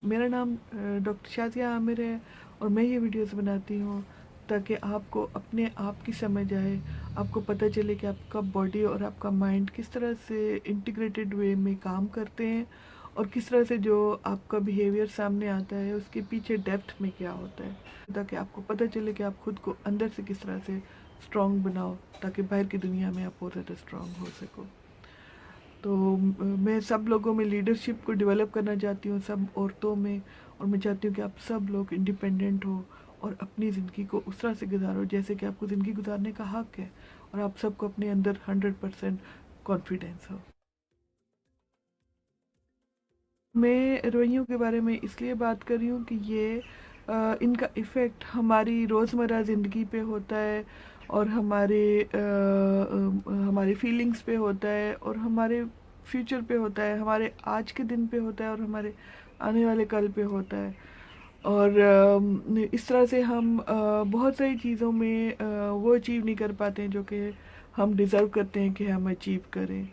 मेरा नाम डॉक्टर शाज़िया आमिर है और मैं ये वीडियोस बनाती हूँ ताकि आपको अपने आप की समझ आए, आपको पता चले कि आपका बॉडी और आपका माइंड किस तरह से इंटीग्रेटेड वे में काम करते हैं और किस तरह से जो आपका बिहेवियर सामने आता है उसके पीछे डेप्थ में क्या होता है, ताकि आपको पता चले कि आप खुद को अंदर से किस तरह से स्ट्रॉन्ग बनाओ ताकि बाहर की दुनिया में आप और ज़्यादा स्ट्रॉन्ग हो सको। तो मैं सब लोगों में लीडरशिप को डेवलप करना चाहती हूँ, सब औरतों में। और मैं चाहती हूँ कि आप सब लोग इंडिपेंडेंट हो और अपनी ज़िंदगी को उस तरह से गुजारो जैसे कि आपको ज़िंदगी गुजारने का हक है और आप सबको अपने अंदर 100% कॉन्फिडेंस हो। मैं रवैयों के बारे में इसलिए बात कर रही हूँ कि ये इनका इफ़ेक्ट हमारी रोज़मर्रा ज़िंदगी पे होता है और हमारे फीलिंग्स पे होता है और हमारे फ्यूचर पे होता है, हमारे आज के दिन पे होता है और हमारे आने वाले कल पे होता है। और इस तरह से हम बहुत सारी चीज़ों में वो अचीव नहीं कर पाते हैं जो कि हम डिज़र्व करते हैं कि हम अचीव करें।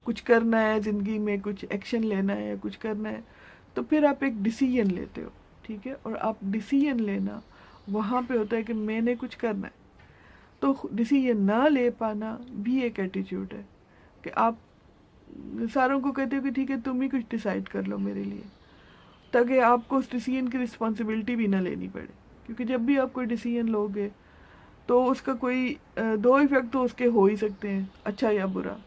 कुछ करना है ज़िंदगी में, कुछ एक्शन लेना है या कुछ करना है, तो फिर आप एक डिसीजन लेते हो, ठीक है? और आप डिसीजन लेना वहाँ पे होता है कि मैंने कुछ करना है। तो डिसीजन ना ले पाना भी एक एटीट्यूड है कि आप सारों को कहते हो कि ठीक है तुम ही कुछ डिसाइड कर लो मेरे लिए, ताकि आपको उस डिसीजन की रिस्पॉन्सिबिलिटी भी ना लेनी पड़े। क्योंकि जब भी आप कोई डिसीजन लोगे तो उसका कोई दो इफेक्ट तो उसके हो ही सकते हैं, अच्छा या बुरा।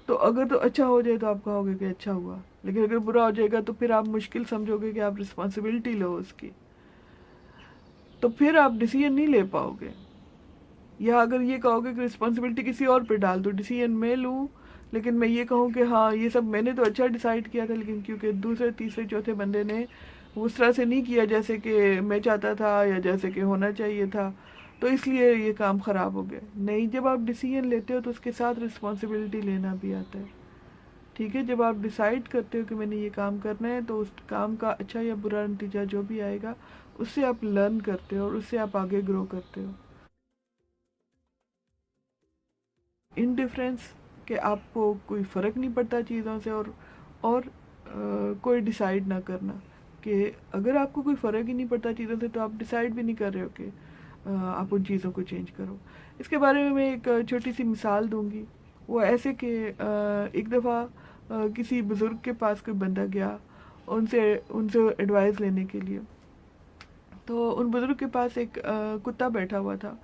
तो अगर तो अच्छा हो जाए तो आप कहोगे कि अच्छा हुआ, लेकिन अगर बुरा हो जाएगा तो फिर आप मुश्किल समझोगे कि आप रिस्पॉन्सिबिलिटी लो उसकी, तो फिर आप डिसीजन नहीं ले पाओगे। या अगर ये कहोगे कि रिस्पॉन्सिबिलिटी किसी और पे डाल दो, डिसीजन मैं लूँ लेकिन मैं ये कहूँ कि हाँ ये सब मैंने तो अच्छा डिसाइड किया था, लेकिन क्योंकि दूसरे तीसरे चौथे बंदे ने उस तरह से नहीं किया जैसे कि मैं चाहता था या जैसे कि होना चाहिए था, तो इसलिए ये काम ख़राब हो गया। नहीं, जब आप डिसीजन लेते हो तो उसके साथ रिस्पॉन्सिबिलिटी लेना भी आता है, ठीक है? जब आप डिसाइड करते हो कि मैंने ये काम करना है तो उस काम का अच्छा या बुरा नतीजा जो भी आएगा उससे आप लर्न करते हो और उससे आप आगे ग्रो करते हो। इनडिफरेंस कि आपको कोई फ़र्क नहीं पड़ता चीज़ों से, और कोई डिसाइड ना करना कि अगर आपको कोई फ़र्क ही नहीं पड़ता चीज़ों से तो आप डिसाइड भी नहीं कर रहे हो कि आप उन चीज़ों को चेंज करो। इसके बारे में मैं एक छोटी सी मिसाल दूंगी। वो ऐसे कि एक दफ़ा किसी बुज़ुर्ग के पास कोई बंदा गया उनसे उनसे एडवाइस लेने के लिए। तो उन बुजुर्ग के पास एक कुत्ता बैठा हुआ था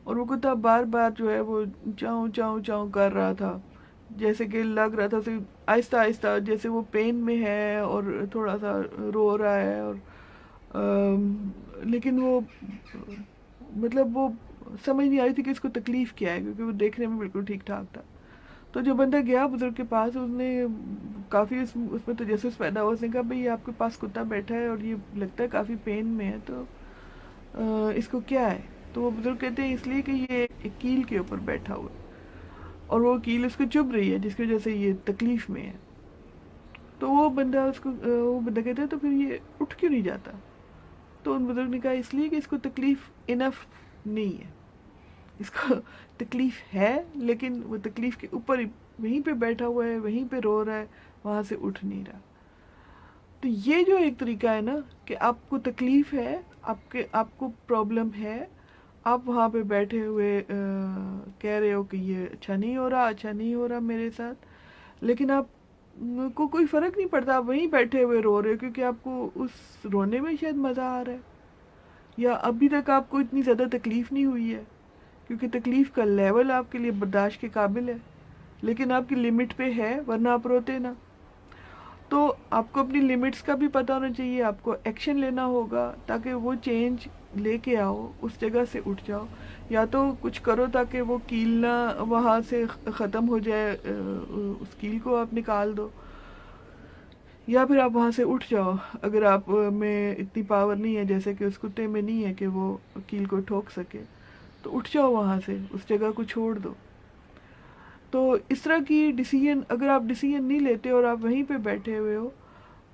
और वो कुत्ता बार बार जो है वो चाऊ चाऊ चाऊ कर रहा था, जैसे कि लग रहा था उसे आहिस्ता आहिस्ता जैसे वो पेन में है और थोड़ा सा रो रहा है। और लेकिन वो मतलब वो समझ नहीं आई थी कि इसको तकलीफ़ क्या है, क्योंकि वो देखने में बिल्कुल ठीक ठाक था। तो जो बंदा गया बुजुर्ग के पास उसने काफ़ी उसमें तजस्सुस पैदा हुआ। उसने कहा भाई आपके पास कुत्ता बैठा है और ये लगता है काफ़ी पेन में है, तो इसको क्या है? तो वो बुजुर्ग कहते हैं इसलिए कि ये एक कील के ऊपर बैठा हुआ है और वो कील उसको चुभ रही है जिसकी वजह से ये तकलीफ में है। तो वो बंदा कहता है तो फिर ये उठ क्यों नहीं जाता? तो उन बुजुर्ग ने कहा इसलिए कि इसको तकलीफ इनफ नहीं है, इसको तकलीफ है लेकिन वो तकलीफ के ऊपर ही वहीं पे बैठा हुआ है, वहीं पे रो रहा है, वहां से उठ नहीं रहा। तो ये जो एक तरीका है ना कि आपको तकलीफ है, आपके आपको प्रॉब्लम है, आप वहाँ पे बैठे हुए कह रहे हो कि ये अच्छा नहीं हो रहा, अच्छा नहीं हो रहा मेरे साथ, लेकिन आप को कोई फर्क नहीं पड़ता, आप वहीं बैठे हुए रो रहे हो क्योंकि आपको उस रोने में शायद मज़ा आ रहा है, या अभी तक आपको इतनी ज़्यादा तकलीफ नहीं हुई है क्योंकि तकलीफ का लेवल आपके लिए बर्दाश्त के काबिल है, लेकिन आपकी लिमिट पे है, वरना आप रोते ना। तो आपको अपनी लिमिट्स का भी पता होना चाहिए, आपको एक्शन लेना होगा ताकि वो चेंज लेके आओ, उस जगह से उठ जाओ। या तो कुछ करो ताकि वो कील ना वहाँ से ख़त्म हो जाए, उस कील को आप निकाल दो, या फिर आप वहाँ से उठ जाओ। अगर आप में इतनी पावर नहीं है जैसे कि उस कुत्ते में नहीं है कि वो कील को ठोक सके, तो उठ जाओ वहाँ से, उस जगह को छोड़ दो। तो इस तरह की डिसीजन, अगर आप डिसीजन नहीं लेते और आप वहीं पे बैठे हुए हो,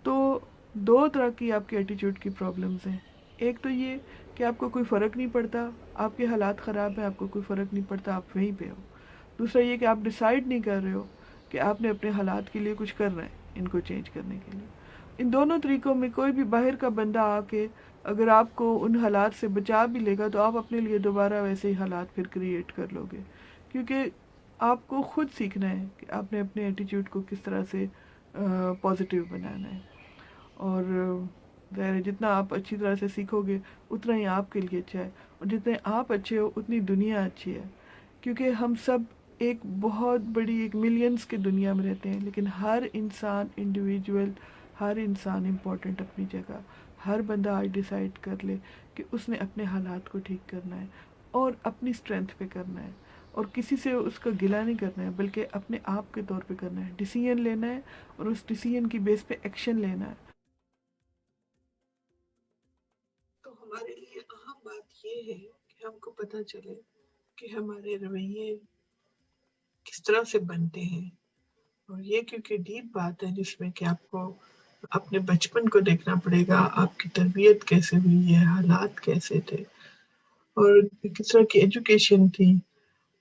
तो दो तरह की आपके एटीट्यूड की प्रॉब्लम्स हैं। एक तो ये कि आपको कोई फ़र्क नहीं पड़ता, आपके हालात ख़राब हैं, आपको कोई फ़र्क नहीं पड़ता, आप वहीं पे हो। दूसरा ये कि आप डिसाइड नहीं कर रहे हो कि आपने अपने हालात के लिए कुछ करना है, ان کو چینج کرنے کے لیے. ان دونوں طریقوں میں کوئی بھی باہر کا بندہ آ کے اگر آپ کو ان حالات سے بچا بھی لے گا تو آپ اپنے لیے دوبارہ ویسے ہی حالات پھر کریٹ کر لو گے، کیونکہ آپ کو خود سیکھنا ہے کہ آپ نے اپنے ایٹیٹیوڈ کو کس طرح سے پازیٹیو بنانا ہے. اور ظاہر ہے جتنا آپ اچھی طرح سے سیکھو گے اتنا ہی آپ کے لیے اچھا ہے، اور جتنے آپ اچھے ہو اتنی دنیا اچھی ہے. کیونکہ ہم سب ایک بہت بڑی ایک ملینز کی دنیا میں رہتے ہیں، لیکن ہر انسان انڈیویجول، ہر انسان امپورٹنٹ اپنی جگہ. ہر بندہ آج ڈیسائیڈ کر لے کہ اس نے اپنے حالات کو ٹھیک کرنا ہے اور اپنی اسٹرینتھ پہ کرنا ہے، اور کسی سے اس کا گلہ نہیں کرنا ہے بلکہ اپنے آپ کے طور پہ کرنا ہے، ڈیسیژن لینا ہے اور اس ڈیسیژن کی بیس پہ ایکشن لینا ہے. تو ہمارے لیے اہم بات یہ ہے کہ ہم کو پتہ چلے کہ ہمارے رویے کس طرح سے بنتے ہیں. اور یہ کیونکہ ڈیپ بات ہے جس میں کہ آپ کو اپنے بچپن کو دیکھنا پڑے گا، آپ کی تربیت کیسے ہوئی ہے، حالات کیسے تھے، اور کس طرح کی ایجوکیشن تھی،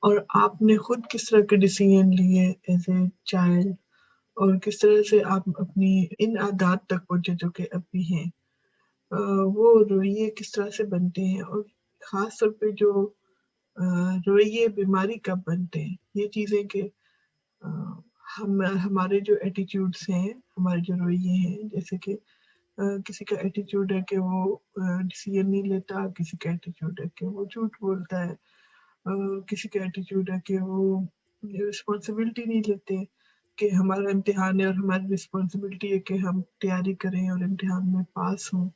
اور آپ نے خود کس طرح کے ڈیسیژن لیے ایز اے چائلڈ، اور کس طرح سے آپ اپنی ان عادات تک پہنچے جو کہ اب بھی ہیں. وہ رویے کس طرح سے بنتے ہیں، اور خاص طور پہ جو رویے بیماری کب بنتے ہیں. یہ چیزیں کہ ہمارے جو ایٹیٹیوڈس ہیں، ہمارے جو رویے ہیں، جیسے کہ کسی کا ایٹیٹیوڈ ہے کہ وہ ڈیسیژن نہیں لیتا، کسی کا ایٹیٹیوڈ ہے کہ وہ جھوٹ بولتا ہے، کسی کا ایٹیٹیوڈ ہے کہ وہ رسپانسبلٹی نہیں لیتے کہ ہمارا امتحان ہے اور ہماری رسپانسبلٹی ہے کہ ہم تیاری کریں اور امتحان میں پاس ہوں.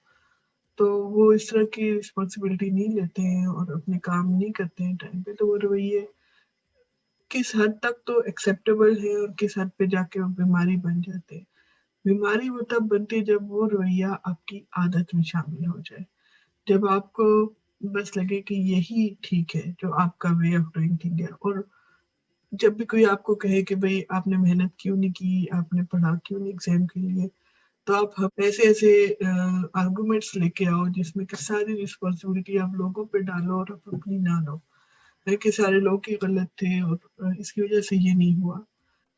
تو وہ اس طرح کی رسپانسبلٹی نہیں لیتے ہیں اور اپنے کام نہیں کرتے ہیں ٹائم پہ. تو وہ رویے کس حد تک تو ایکسیپٹیبل ہے اور کس حد پہ جا کے وہ بیماری بن جاتے ہیں. بیماری وہ تب بنتی ہے جب وہ رویہ آپ کی عادت میں شامل ہو جائے، جب آپ کو بس لگے کہ یہی ٹھیک ہے جو آپ کا وے آف ڈوئنگ تھنگ ہے. اور جب بھی کوئی آپ کو کہے کہ بھئی آپ نے محنت کیوں نہیں کی، آپ نے پڑھا کیوں نہیں ایگزام کے لیے، تو آپ ایسے ایسے آرگومنٹس لے کے آؤ جس میں کہ ساری رسپانسبلٹی آپ لوگوں پہ ڈالو اور آپ اپنی نہ لو، کہ سارے لوگ ہی غلط تھے اور اس کی وجہ سے یہ نہیں ہوا،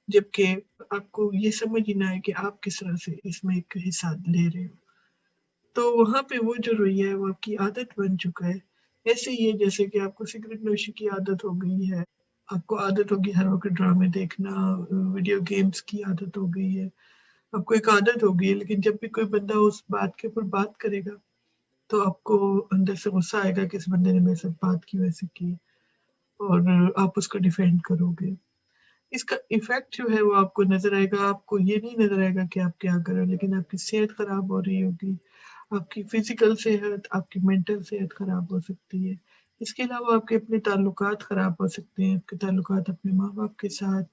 جبکہ آپ کو یہ سمجھ ہی نہ ہے کہ آپ کس طرح سے اس میں ایک حصہ لے رہے ہو. تو وہاں پہ وہ جو رویہ ہے وہ آپ کی عادت بن چکا ہے. ایسے ہی ہے جیسے کہ آپ کو سگریٹ نوشی کی عادت ہو گئی ہے، آپ کو عادت ہوگی ہر وقت ڈرامے دیکھنا، ویڈیو گیمز کی عادت ہو گئی ہے، آپ کو ایک عادت ہو گئی ہے. لیکن جب بھی کوئی بندہ اس بات کے اوپر بات کرے گا تو آپ کو اندر سے غصہ آئے گا کہ اس بندے نے میرے ساتھ بات کی ویسے کی، اور آپ اس کو ڈیفینڈ کرو گے. اس کا ایفیکٹ جو ہے وہ آپ کو نظر آئے گا. آپ کو یہ نہیں نظر آئے گا کہ آپ کیا کریں، لیکن آپ کی صحت خراب ہو رہی ہوگی، آپ کی فزیکل صحت، آپ کی مینٹل صحت خراب ہو سکتی ہے. اس کے علاوہ آپ کے اپنے تعلقات خراب ہو سکتے ہیں، آپ کے تعلقات اپنے ماں باپ کے ساتھ،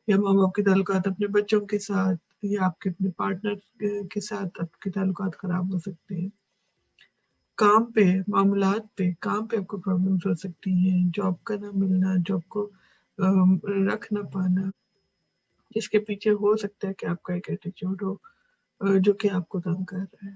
یا ماں باپ کے تعلقات اپنے بچوں کے ساتھ، یا آپ کے اپنے پارٹنر کے ساتھ آپ کے تعلقات خراب ہو سکتے ہیں. کام پہ، معاملات پہ، کام پہ آپ کو پرابلمس ہو سکتی ہیں، جاب کا نہ ملنا، جاب کو رکھ نہ پانا، جس کے پیچھے ہو سکتا ہے کہ آپ کا ایک ایٹیٹیوڈ ہو جو کہ آپ کو تنگ کر رہا ہے.